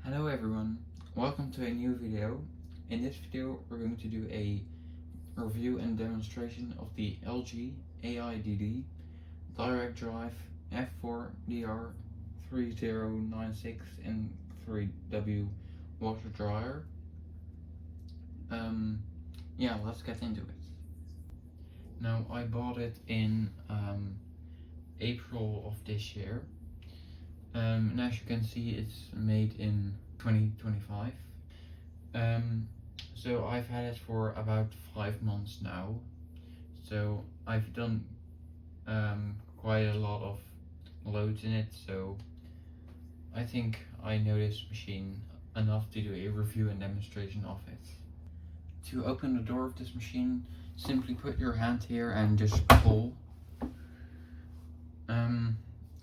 Hello everyone, welcome to a new video. In this video we're going to do a review and demonstration of the LG AiDD direct drive F4DR3096N3W water dryer. Yeah, let's get into it. Now I bought it in April of this year. And as you can see, it's made in 2025. So I've had it for about 5 months now. So I've done quite a lot of loads in it. So I think I know this machine enough to do a review and demonstration of it. To open the door of this machine, simply put your hand here and just pull.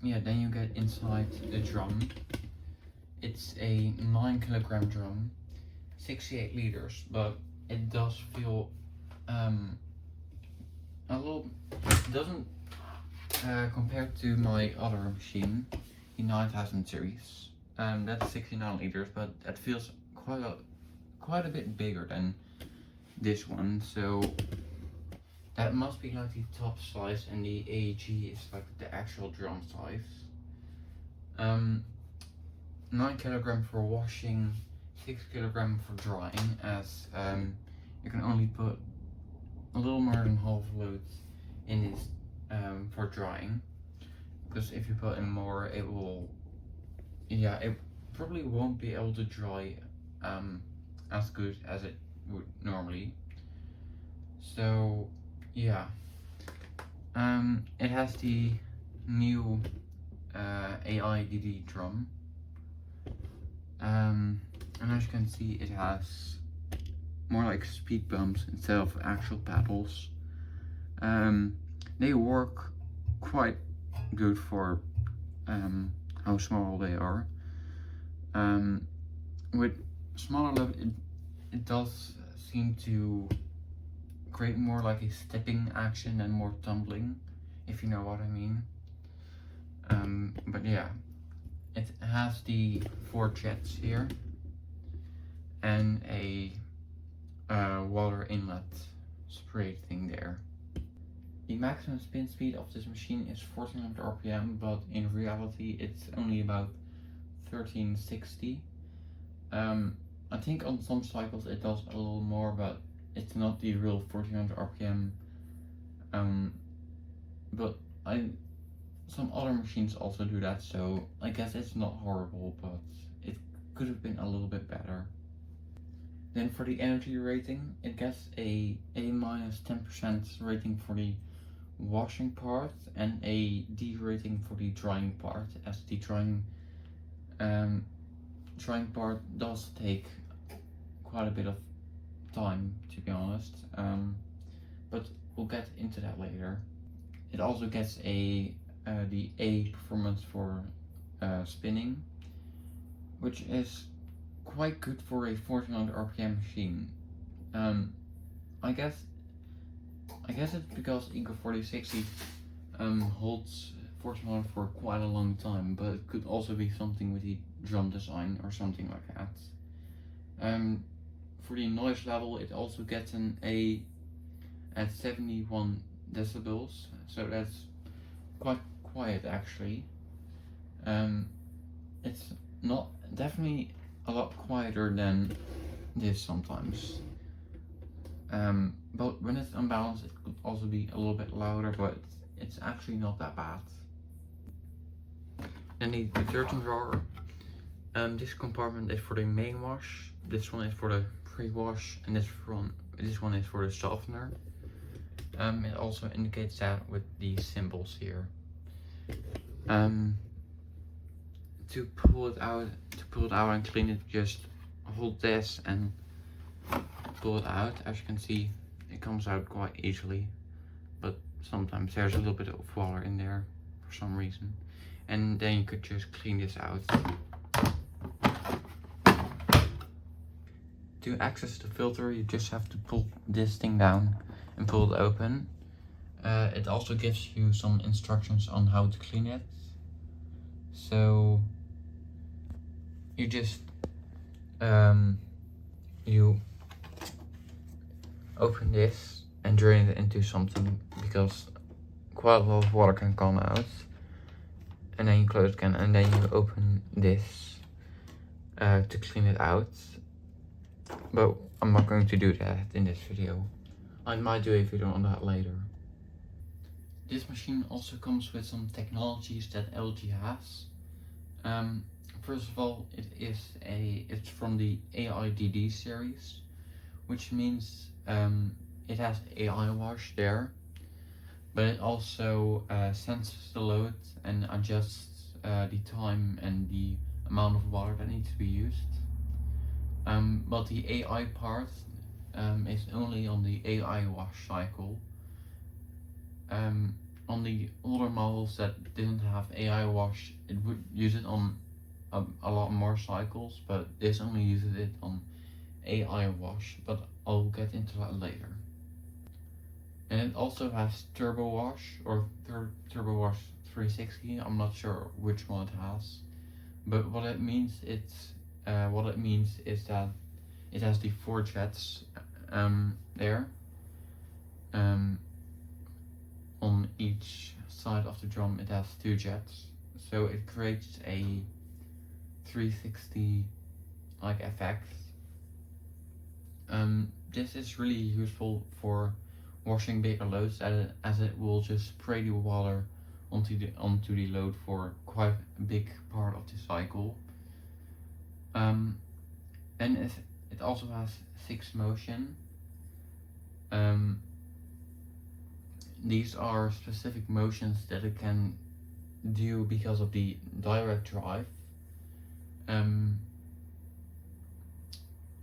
Yeah, then you get inside the drum. It's a 9 kilogram drum, 68 liters, but it does feel a little, it doesn't compared to my other machine, the 9000 series. That's 69 liters, but that feels quite a bit bigger than this one. So that must be like the top size, and the AEG is like the actual drum size. 9 kilogram for washing, 6 kilogram for drying, as you can only put a little more than half load in this for drying. Because if you put in more, it will, yeah, it probably won't be able to dry as good as it would normally. So yeah, it has the new AiDD drum, and as you can see, it has more like speed bumps instead of actual paddles. They work quite good for how small they are. With smaller level, it does seem to create more like a stepping action and more tumbling, if you know what I mean. But yeah, it has the 4 jets here and a water inlet spray thing there. The maximum spin speed of this machine is 1400 RPM, but in reality it's only about 1360. I think on some cycles it does a little more, but it's not the real 1400 RPM. But some other machines also do that, so I guess it's not horrible, but it could have been a little bit better. Then for the energy rating, it gets a -10% rating for the washing part and a D rating for the drying part, as the drying part does take quite a bit of time, to be honest, but we'll get into that later. It also gets the A performance for spinning, which is quite good for a 1400 RPM machine. I guess it's because Eco 4060 holds 1400 for quite a long time, but it could also be something with the drum design or something like that. For the noise level, it also gets an A at 71 decibels, so that's quite quiet actually. It's not definitely a lot quieter than this sometimes. But when it's unbalanced, it could also be a little bit louder, but it's actually not that bad. Then the detergent drawer. This compartment is for the main wash. This one is for the pre-wash, and this one is for the softener. It also indicates that with the symbols here. To pull it out and clean it, just hold this and pull it out. As you can see, it comes out quite easily, but sometimes there's a little bit of water in there for some reason, and then you could just clean this out. To access the filter, you just have to pull this thing down and pull it open. It also gives you some instructions on how to clean it. So you just you open this and drain it into something, because quite a lot of water can come out. And then you close it again, and then you open this to clean it out. But I'm not going to do that in this video. I might do a video on that later. This machine also comes with some technologies that LG has. First of all, it's from the AiDD series, which means it has AI wash there, but it also senses the load and adjusts the time and the amount of water that needs to be used. But the AI part is only on the AI wash cycle. On the older models that didn't have AI wash, it would use it on a lot more cycles, but this only uses it on AI wash, but I'll get into that later. And it also has TurboWash or TurboWash 360. I'm not sure which one it has, but what it means is that it has the 4 jets there. On each side of the drum it has 2 jets, so it creates a 360 like effect. This is really useful for washing bigger loads, as it will just spray the water onto the load for quite a big part of the cycle. And it also has 6 motion. These are specific motions that it can do because of the direct drive.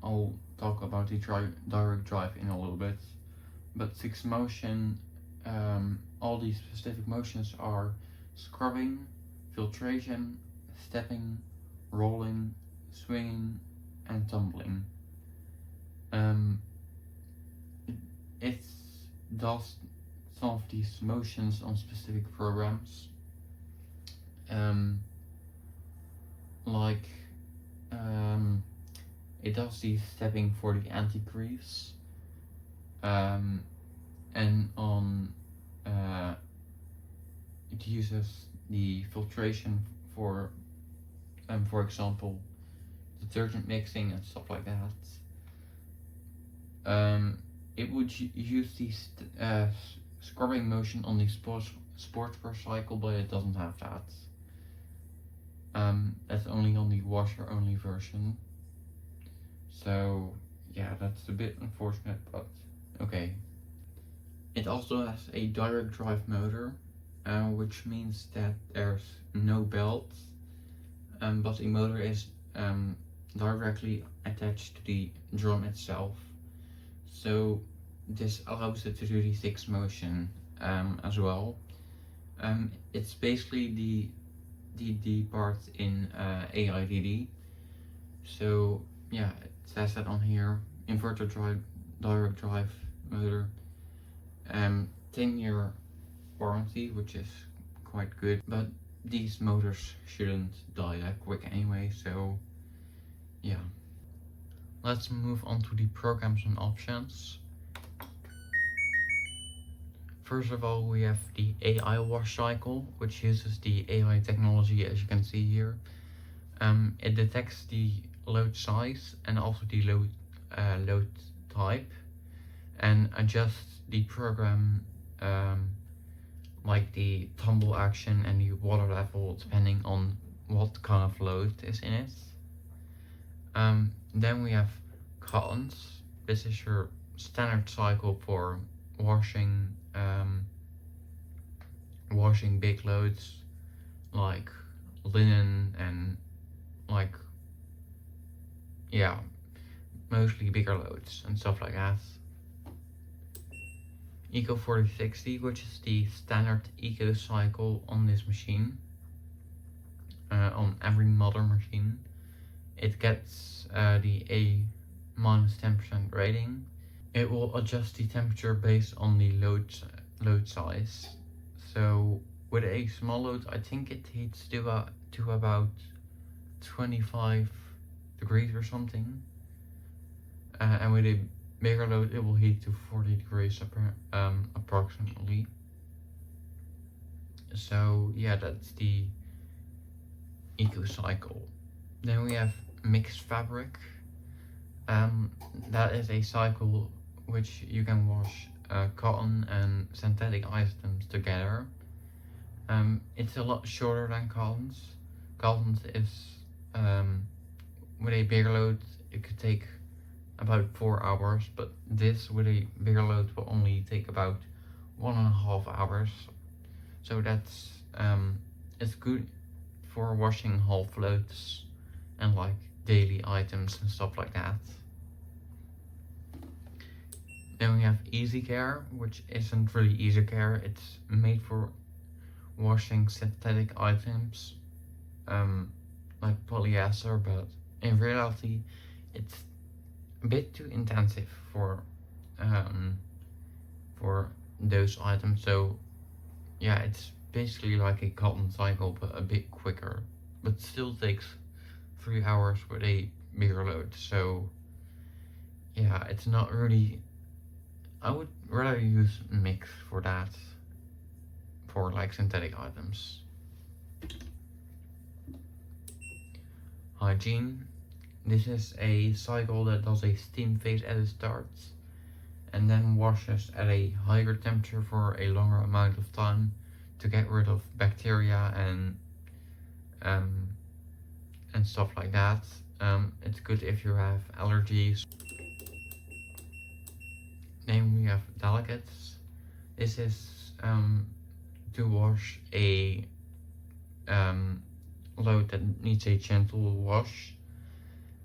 I'll talk about the direct drive in a little bit, but 6 motion, all these specific motions are scrubbing, filtration, stepping, rolling, swinging, and tumbling. It does some of these motions on specific programs, it does the stepping for the anti-grease, and on it uses the filtration for example, detergent mixing and stuff like that. It would use the scrubbing motion on the sports car cycle, but it doesn't have that. That's only on the washer only version. So yeah, that's a bit unfortunate, but okay. It also has a direct drive motor, which means that there's no belt, but the motor is directly attached to the drum itself. So this allows it to do the 6 motion as well. It's basically the part in AiDD. So yeah, it says that on here. Inverter drive, direct drive motor. 10-year warranty, which is quite good, but these motors shouldn't die that quick anyway, so yeah. Let's move on to the programs and options. First of all, we have the AI wash cycle, which uses the AI technology, as you can see here. It detects the load size and also the load type, and adjusts the program, like the tumble action and the water level, depending on what kind of load is in it. Then we have cottons. This is your standard cycle for washing big loads like linen and mostly bigger loads and stuff like that. Eco 4060, which is the standard eco cycle on this machine, on every modern machine. It gets the A-10% rating. It will adjust the temperature based on the load size. So with a small load, I think it heats to about 25 degrees or something. And with a bigger load it will heat to 40 degrees approximately. So yeah, that's the eco cycle. Then we have mixed fabric. That is a cycle which you can wash cotton and synthetic items together. It's a lot shorter than cottons. Cottons is with a bigger load it could take about 4 hours, but this with a bigger load will only take about 1.5 hours. So that's it's good for washing half loads and like daily items and stuff like that. Then we have Easy Care, which isn't really Easy Care. It's made for washing synthetic items like polyester, but in reality it's a bit too intensive for those items. So yeah, it's basically like a cotton cycle but a bit quicker, but still takes 3 hours with a bigger load. So yeah, it's not really, I would rather use mix for that, for like synthetic items. Hygiene. This is a cycle that does a steam phase at the start and then washes at a higher temperature for a longer amount of time to get rid of bacteria and stuff like that. It's good if you have allergies. Then we have delicates. This is to wash a load that needs a gentle wash.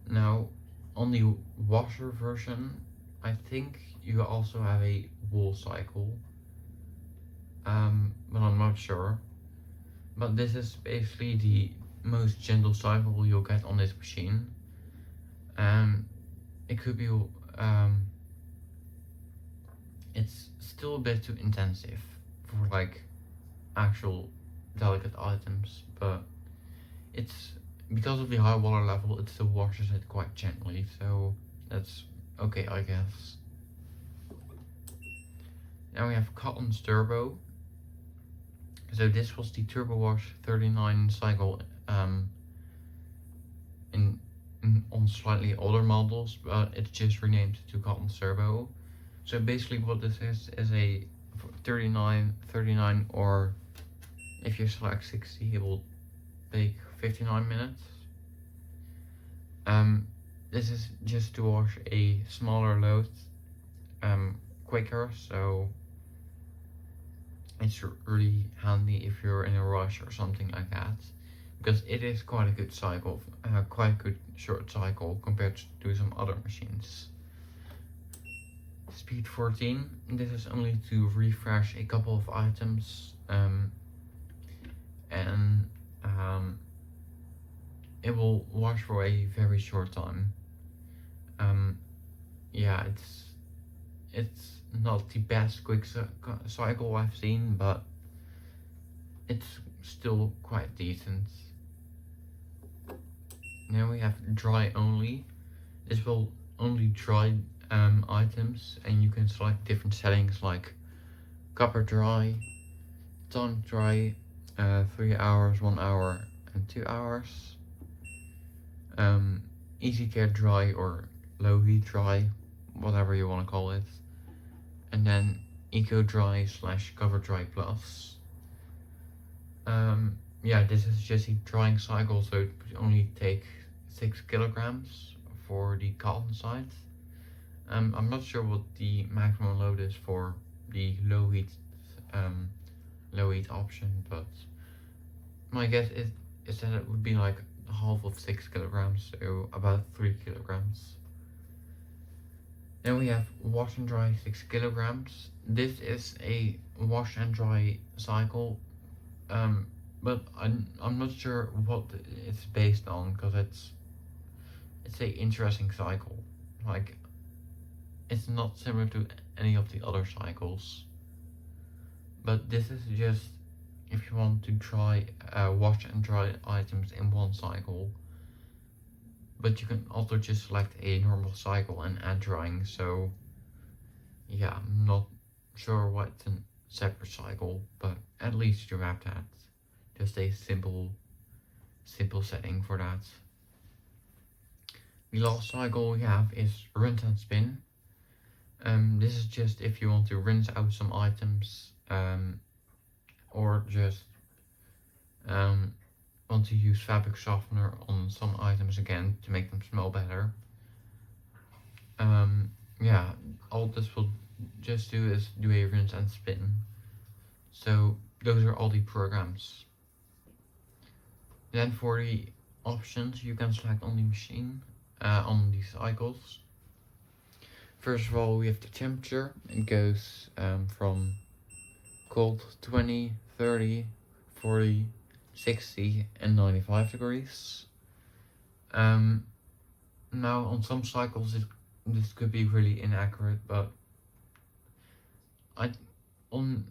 Now on the washer version I think you also have a wool cycle, but I'm not sure. But this is basically the most gentle cycle you'll get on this machine. It could be it's still a bit too intensive for like actual delicate items, but it's because of the high water level it still washes it quite gently, so that's okay, I guess. Now we have Cotton's Turbo. So this was the TurboWash 39 cycle on slightly older models, but it's just renamed to Cotton's Turbo. So basically what this is a 39, or if you select 60 it will take 59 minutes. This is just to wash a smaller load quicker, so it's really handy if you're in a rush or something like that, because it is quite a good cycle, quite a good short cycle compared to some other machines. Speed 14, this is only to refresh a couple of items, and it will wash for a very short time. Yeah, it's not the best quick cycle I've seen, but it's still quite decent. Now we have dry only. This will only dry items, and you can select different settings like copper dry, time dry, 3 hours, 1 hour and 2 hours, easy care dry or low heat dry, whatever you want to call it, and then eco dry / cover dry plus. Yeah, this is just a drying cycle, so it would only take 6 kilograms for the cotton side. I'm not sure what the maximum load is for the low heat option, but my guess is that it would be like half of 6 kilograms, so about 3 kilograms. Then we have wash and dry 6 kilograms. This is a wash and dry cycle, but I'm not sure what it's based on, because it's a interesting cycle. Like, it's not similar to any of the other cycles, but this is just if you want to try wash and dry items in one cycle. but you can also just select a normal cycle and add drying. So yeah, I'm not sure what's a separate cycle, but at least you have that. Just a simple setting for that. The last cycle we have is rinse and spin. This is just if you want to rinse out some items, or just want to use fabric softener on some items again to make them smell better. Yeah, all this will just do is do a rinse and spin. So those are all the programs. Then for the options, you can select on the machine, on the cycles. First of all, we have the temperature. It goes from cold 20, 30, 40, 60 and 95 degrees. Now on some cycles this could be really inaccurate, but on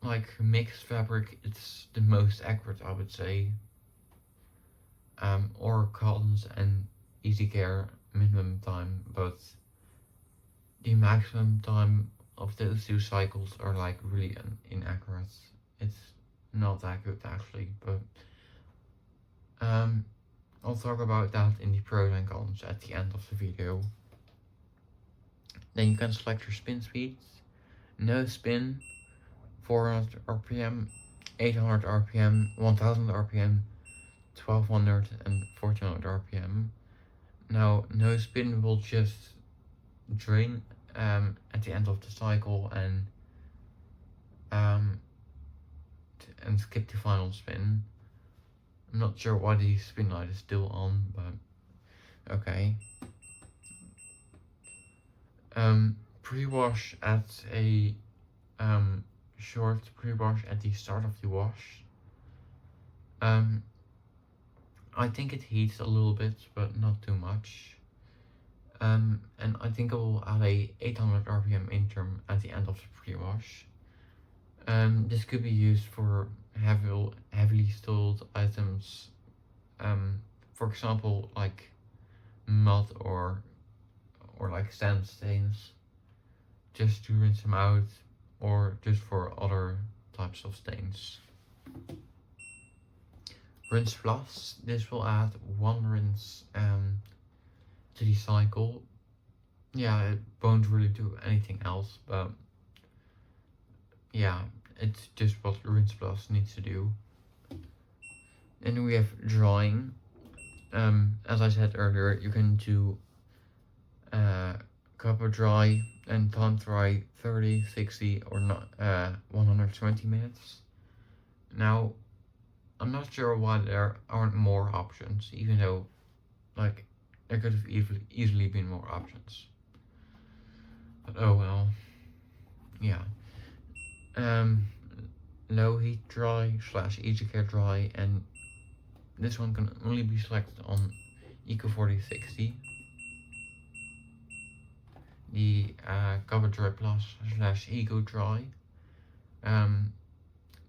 like mixed fabric it's the most accurate, I would say. Or cottons and easy care minimum time, but the maximum time of those two cycles are like really inaccurate. It's not that good actually, but I'll talk about that in the pros and cons at the end of the video. Then you can select your spin speeds. No spin, 400 RPM, 800 RPM, 1000 RPM, 1200 and 1400 RPM. Now, no spin will just drain at the end of the cycle and skip the final spin. I'm not sure why the spin light is still on, but okay. Pre-wash at a short pre-wash at the start of the wash. I think it heats a little bit, but not too much. And I think I will add a 800 RPM interim at the end of the pre-wash. This could be used for heavily styled items, for example like mud or like sand stains, just to rinse them out, or just for other types of stains. Rinse plus, this will add one rinse to the cycle. Yeah, it won't really do anything else, but yeah, it's just what rinse plus needs to do. Then we have drying. As I said earlier, you can do cover dry and time dry 30, 60 or not 120 minutes. Now, I'm not sure why there aren't more options, even though like there could have easily been more options. But oh well. Yeah. Low heat dry / easy care dry, and this one can only be selected on Eco 4060. The Cover Dry Plus / Eco Dry.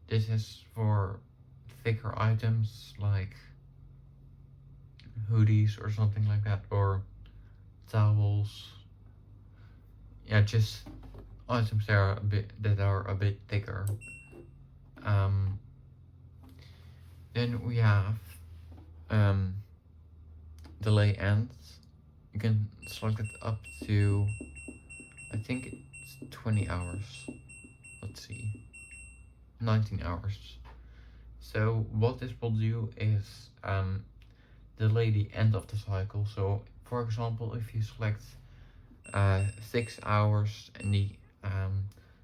This is for thicker items like hoodies or something like that, or towels. Yeah, just items that are a bit thicker. Then we have delay ends. You can select it up to, I think it's 20 hours. Let's see, 19 hours. So what this will do is delay the end of the cycle. So for example, if you select 6 hours and the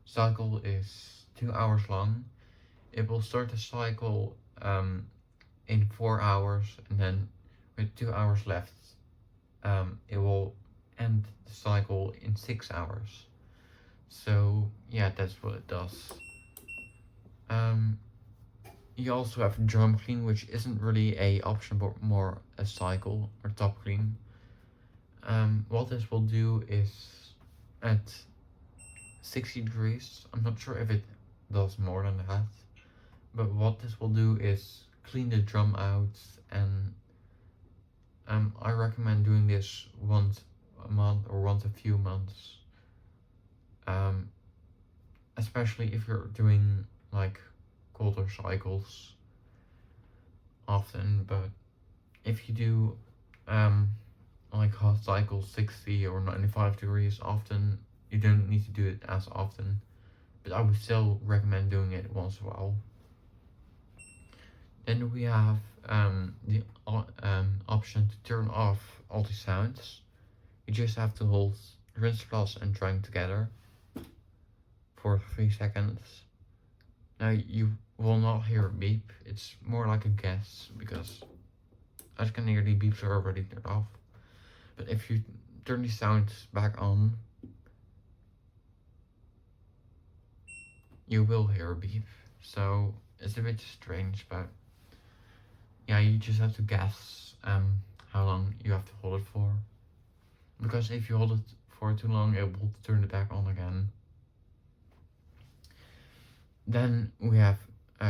cycle is 2 hours long, it will start the cycle in 4 hours, and then with 2 hours left, it will end the cycle in 6 hours. So yeah, that's what it does. You also have drum clean, which isn't really a option but more a cycle, or top clean. What this will do is at 60 degrees, I'm not sure if it does more than that, but what this will do is clean the drum out and I recommend doing this once a month or once a few months. Especially if you're doing like colder cycles often, but if you do like hot cycles 60 or 95 degrees often, you don't need to do it as often, but I would still recommend doing it once in a while. Then we have the option to turn off all the sounds. You just have to hold rinse plus and drying together for 3 seconds. Now you will not hear a beep, it's more like a guess, because as you can hear, the beeps are already turned off. But if you turn the sounds back on, you will hear a beep. So it's a bit strange, but yeah, you just have to guess how long you have to hold it for. Because if you hold it for too long, it will turn it back on again. Then we have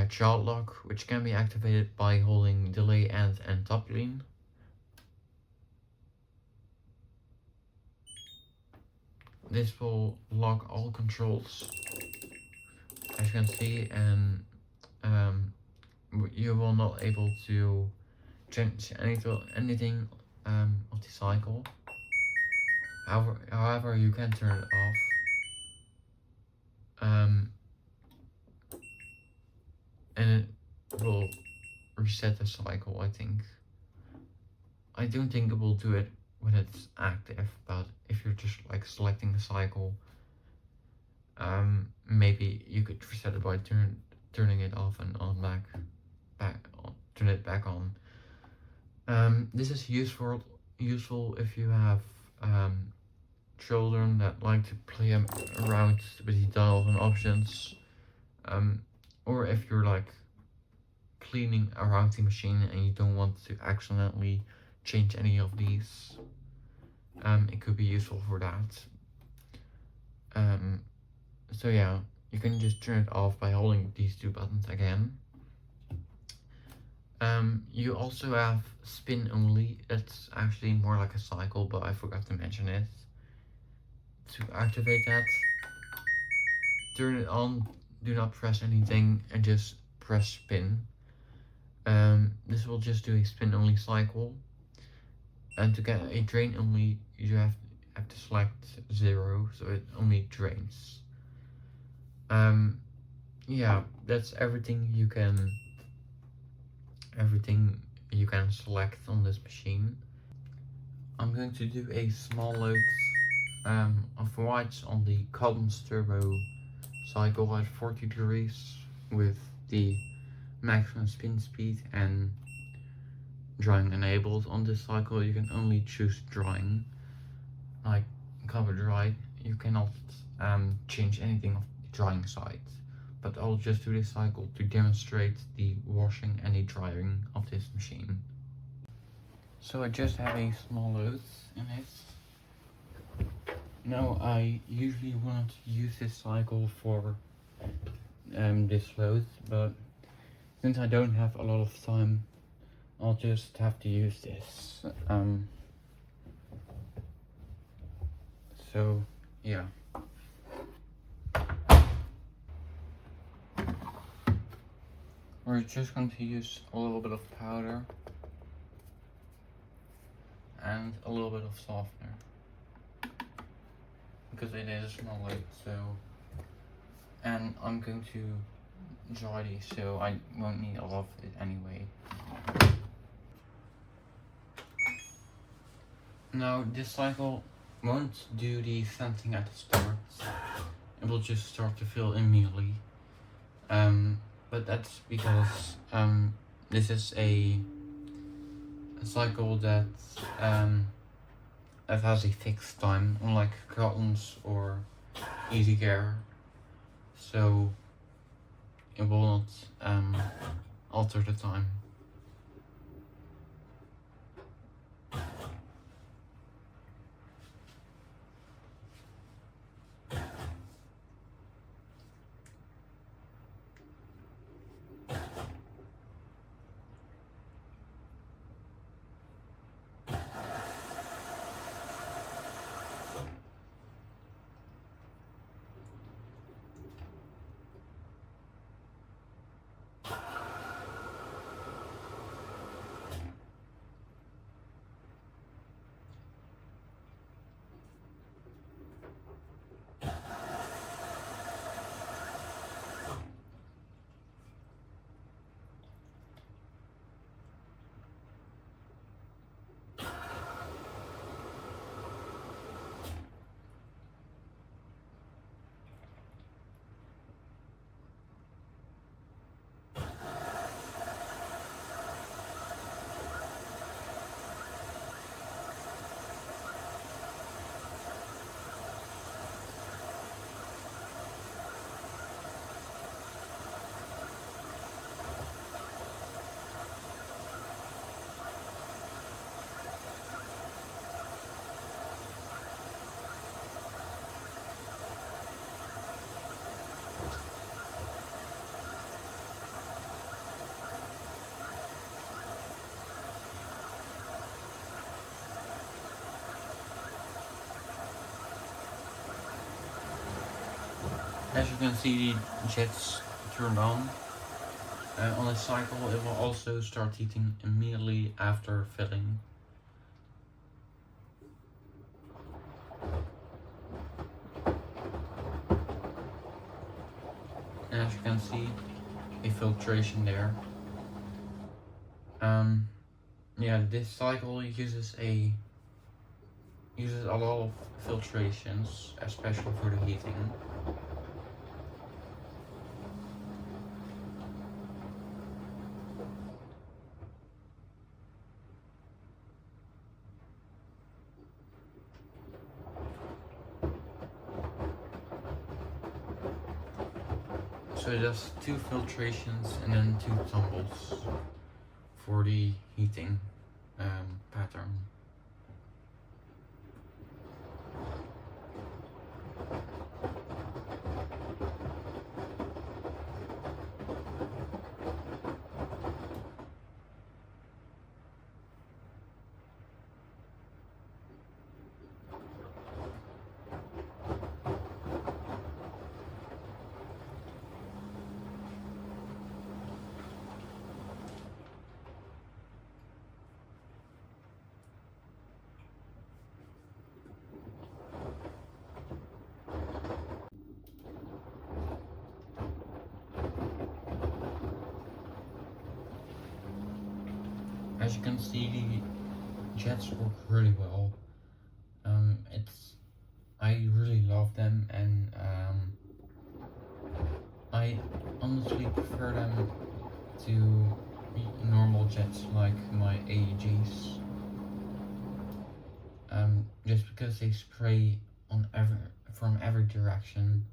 child lock, which can be activated by holding delay and tumbling. This will lock all controls, as you can see, and you will not able to change anything of the cycle. However, you can turn it off. And it will reset the cycle, I think. I don't think it will do it when it's active, but if you're just like selecting the cycle, maybe you could reset it by turning it off and turn it back on. This is useful if you have children that like to play around with the dials and options, or if you're like cleaning around the machine and you don't want to accidentally change any of these. It could be useful for that. So yeah, you can just turn it off by holding these two buttons again. You also have spin only. It's actually more like a cycle, but I forgot to mention it. To activate that, turn it on, do not press anything, and just press spin. This will just do a spin only cycle. And to get a drain only, you have to select 0, so it only drains. Yeah, that's everything you can select on this machine. I'm going to do a small load of whites on the Condenser turbo cycle at 40 degrees with the maximum spin speed and drying enabled. On this cycle you can only choose drying, like cover dry. You cannot change anything of the drying side, but I'll just do this cycle to demonstrate the washing and the drying of this machine. So I just have a small load in it. Now I usually won't use this cycle for this load, but since I don't have a lot of time, I'll just have to use this. So yeah. We're just going to use a little bit of powder and a little bit of softener, because it is a small load, so, and I'm going to dry these, so I won't need a lot of it anyway. Now this cycle won't do the sensing at the start, it will just start to fill immediately, but that's because this is a cycle that has a fixed time, unlike cottons or easy care, so it will not alter the time. As you can see, the jets turned on. On this cycle, it will also start heating immediately after filling. And as you can see, a filtration there. Yeah, this cycle uses a lot of filtrations, especially for the heating. So it does 2 filtrations and then 2 tumbles for the heating pattern. As you can see, the jets work really well. I really love them, and I honestly prefer them to normal jets like my AEGs. Just because they spray from every direction.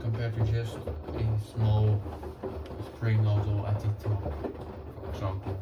Compared to just a small spray nozzle at the top, for example.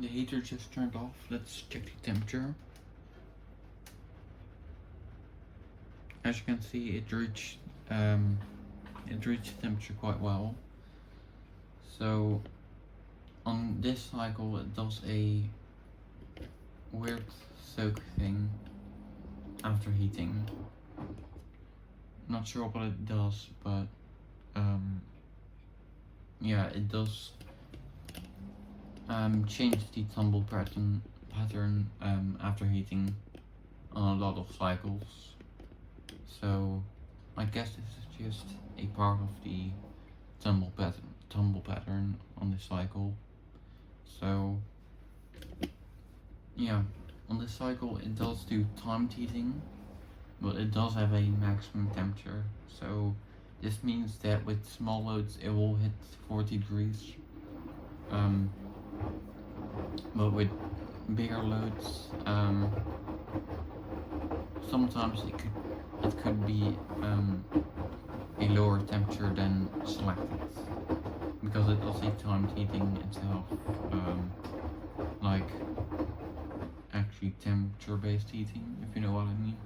The heater just turned off. Let's check the temperature. As you can see, it reached temperature quite well. So on this cycle, it does a weird soak thing after heating. Not sure what it does, but yeah, it does change the tumble pattern after heating on a lot of cycles. So I guess this is just a part of the tumble pattern on this cycle. So Yeah, on this cycle it does do timed heating, but it does have a maximum temperature. So this means that with small loads it will hit 40 degrees. But with bigger loads, sometimes it could be a lower temperature than selected, because it does a timed heating itself, like actually temperature based heating, if you know what I mean.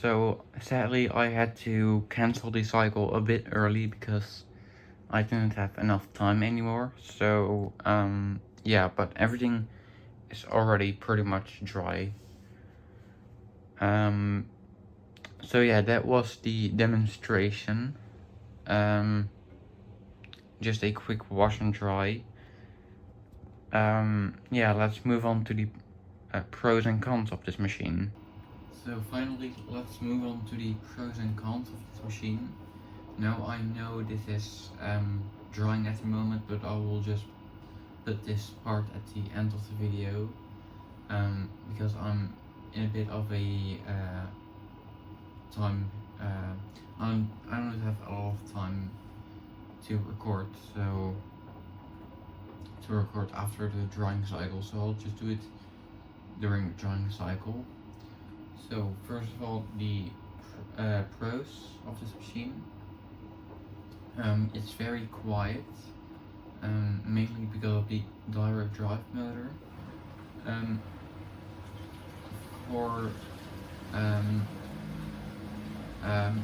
So sadly I had to cancel the cycle a bit early because I didn't have enough time anymore. So yeah, but everything is already pretty much dry. So yeah, that was the demonstration. Just a quick wash and dry. Yeah, let's move on to the pros and cons of this machine. So finally, let's move on to the pros and cons of this machine. Now I know this is drying at the moment, but I will just put this part at the end of the video because I'm in a bit of a time. I don't have a lot of time to record, so to record after the drying cycle. So I'll just do it during the drying cycle. So first of all, the pros of this machine. It's very quiet, mainly because of the direct drive motor. For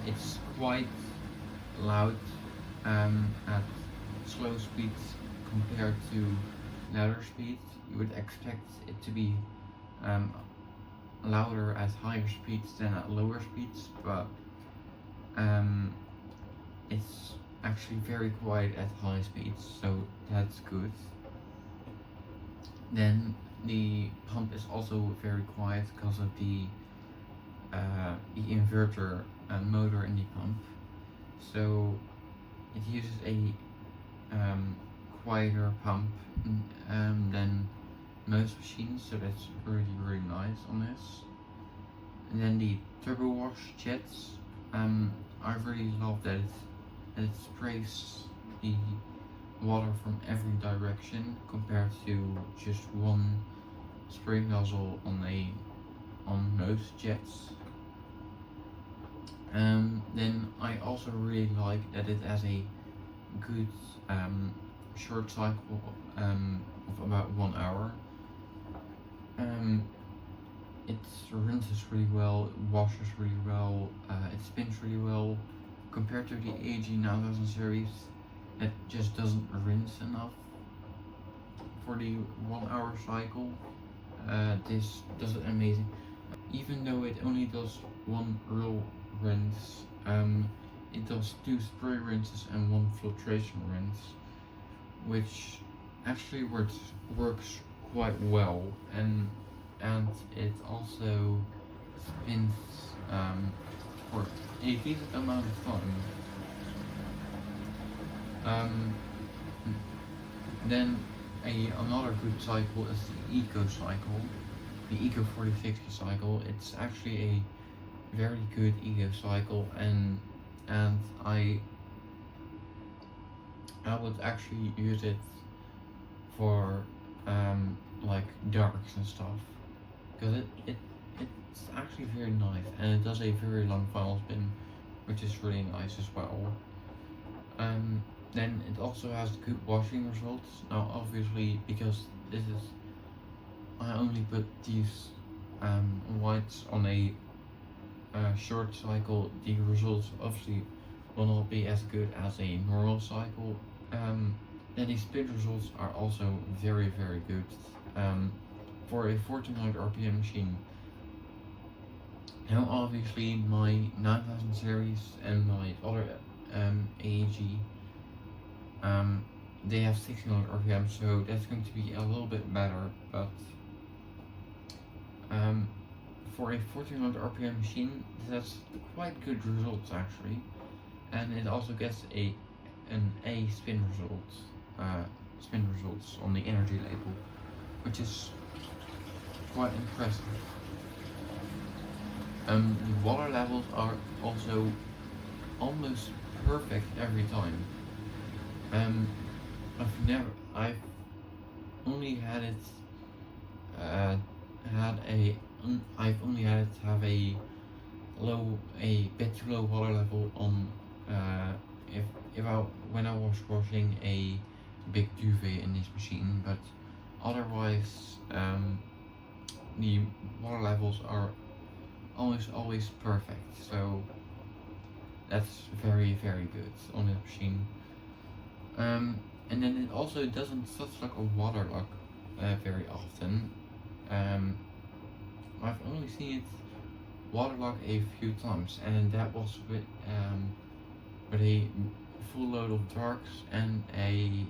it's quite loud at slow speeds compared to louder speeds. You would expect it to be louder at higher speeds than at lower speeds, but it's actually very quiet at high speeds, so that's good. Then the pump is also very quiet because of the inverter motor in the pump, so it uses a quieter pump than most machines, so that's really nice on this. And then the TurboWash jets, I really love that it sprays the water from every direction compared to just one spray nozzle on most jets. Then I also really like that it has a good short cycle of about 1 hour. It rinses really well, it washes really well, it spins really well. Compared to the AG 9000 series, it just doesn't rinse enough for the 1 hour cycle. This does it amazing. Even though it only does one real rinse, it does 2 spray rinses and 1 filtration rinse, which actually works quite well, and it also spins for a decent amount of time. Then another good cycle is the Eco cycle, the Eco 4060 cycle. It's actually a very good Eco cycle, and I would actually use it for like darks and stuff, because it's actually very nice, and it does a very long final spin, which is really nice as well. Then it also has good washing results. Now obviously, because this is, I only put these whites on a short cycle, the results obviously will not be as good as a normal cycle. Then the spin results are also very good. For a 1400 RPM machine. Now obviously my 9000 series and my other AEG, they have 1600 RPM, so that's going to be a little bit better, but for a 1400 RPM machine, that's quite good results actually, and it also gets an A spin results on the energy label, which is quite impressive. The water levels are also almost perfect every time. I've only had it have a bit too low water level on when I was washing a big duvet in this machine, but otherwise the water levels are almost always perfect, so that's very good on this machine. And then it also doesn't touch like a waterlock very often. I've only seen it waterlock a few times, and that was with a full load of darks and a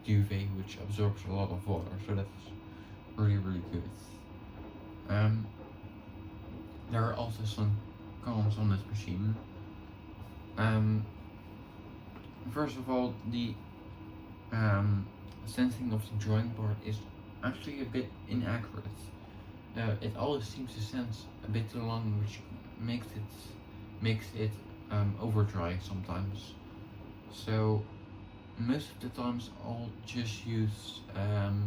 duvet which absorbs a lot of water, so that's really good. There are also some cons on this machine. First of all, the sensing of the drawing board is actually a bit inaccurate. It always seems to sense a bit too long, which makes it over dry sometimes. So most of the times I'll just use the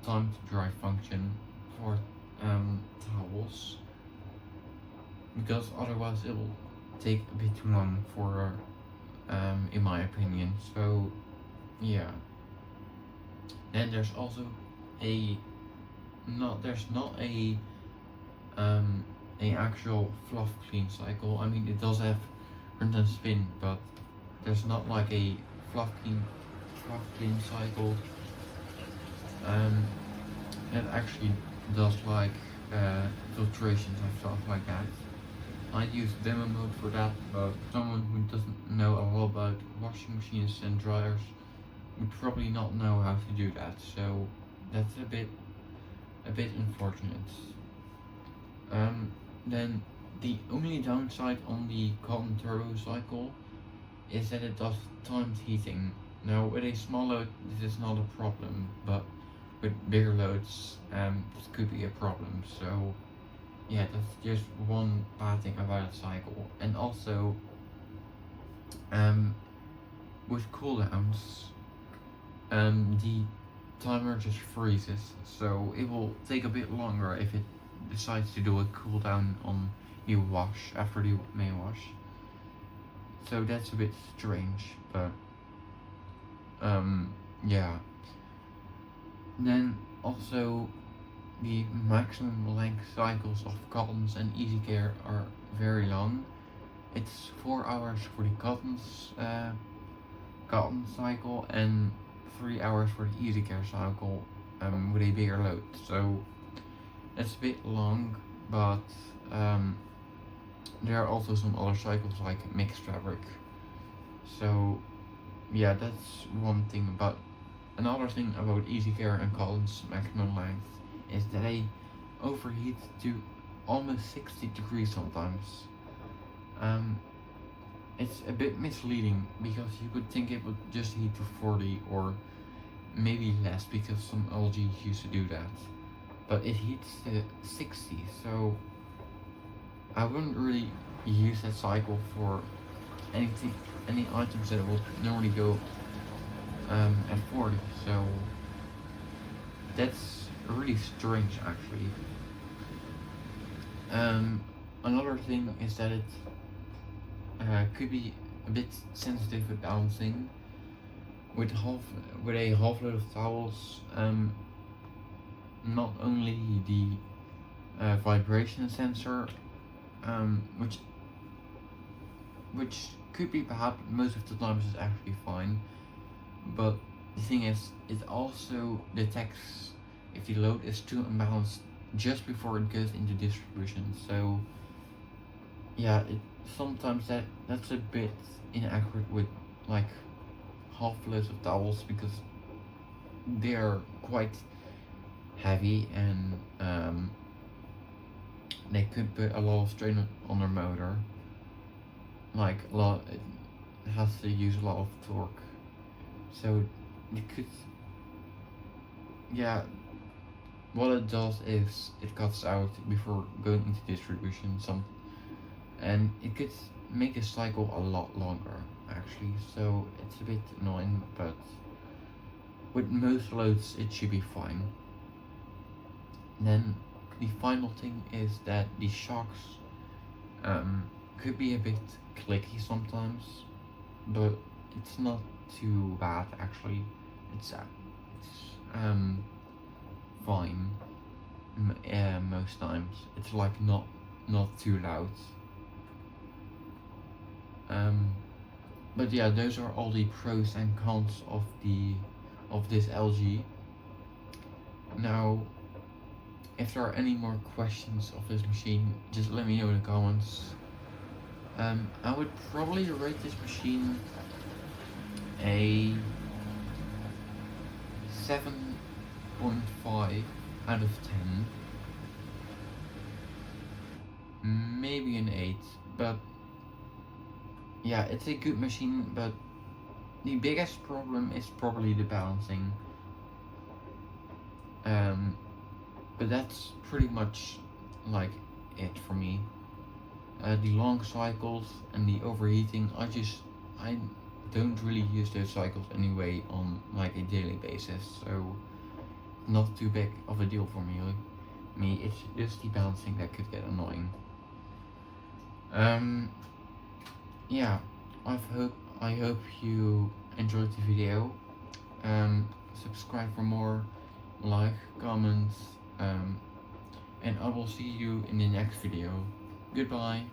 time to dry function for towels, because otherwise it will take a bit too long for in my opinion. So yeah. Then there's also there's not a actual fluff clean cycle. I mean, it does have rinse and spin, but there's not like a fluff clean cycle. It actually does like filtrations and stuff like that. I'd use demo mode for that, but someone who doesn't know a lot about washing machines and dryers would probably not know how to do that, so that's a bit unfortunate. Then the only downside on the cotton turbo cycle is that it does timed heating. Now with a small load this is not a problem, but with bigger loads this could be a problem. So yeah, that's just one bad thing about the cycle. And also with cooldowns, the timer just freezes, so it will take a bit longer if it decides to do a cooldown on the wash after the main wash. So that's a bit strange, but yeah. Then also the maximum length cycles of cottons and easy care are very long. It's 4 hours for the cotton cycle and 3 hours for the easy care cycle with a bigger load. So that's a bit long, but there are also some other cycles like mixed fabric. So yeah, that's one thing. But another thing about easy care and cotton's maximum length is that they overheat to almost 60 degrees sometimes. It's a bit misleading because you would think it would just heat to 40 or maybe less because some LG used to do that. But it heats to 60, so I wouldn't really use that cycle for any items that would normally go at 40. So that's really strange actually. Another thing is that it could be a bit sensitive with balancing. With a half load of towels, not only the vibration sensor, which could be bad, most of the times is actually fine. But the thing is, it also detects if the load is too unbalanced just before it goes into distribution. So yeah, sometimes that's a bit inaccurate with like half loads of towels because they are quite heavy and they could put a lot of strain on their motor. Like it has to use a lot of torque, so it could, yeah, what it does is it cuts out before going into distribution and it could make the cycle a lot longer actually, so it's a bit annoying, but with most loads it should be fine. Then the final thing is that the shocks could be a bit clicky sometimes, but it's not too bad actually. It's fine most times. It's like not too loud. But yeah, those are all the pros and cons of this LG. Now, if there are any more questions of this machine, just let me know in the comments. I would probably rate this machine a 7.5 out of 10. Maybe an 8, but yeah, it's a good machine, but the biggest problem is probably the balancing. But that's pretty much like it for me. The long cycles and the overheating, I don't really use those cycles anyway on like a daily basis, so not too big of a deal for me. It's just the balancing that could get annoying. Yeah, I hope you enjoyed the video. Subscribe for more, like, comments, and I will see you in the next video. Goodbye.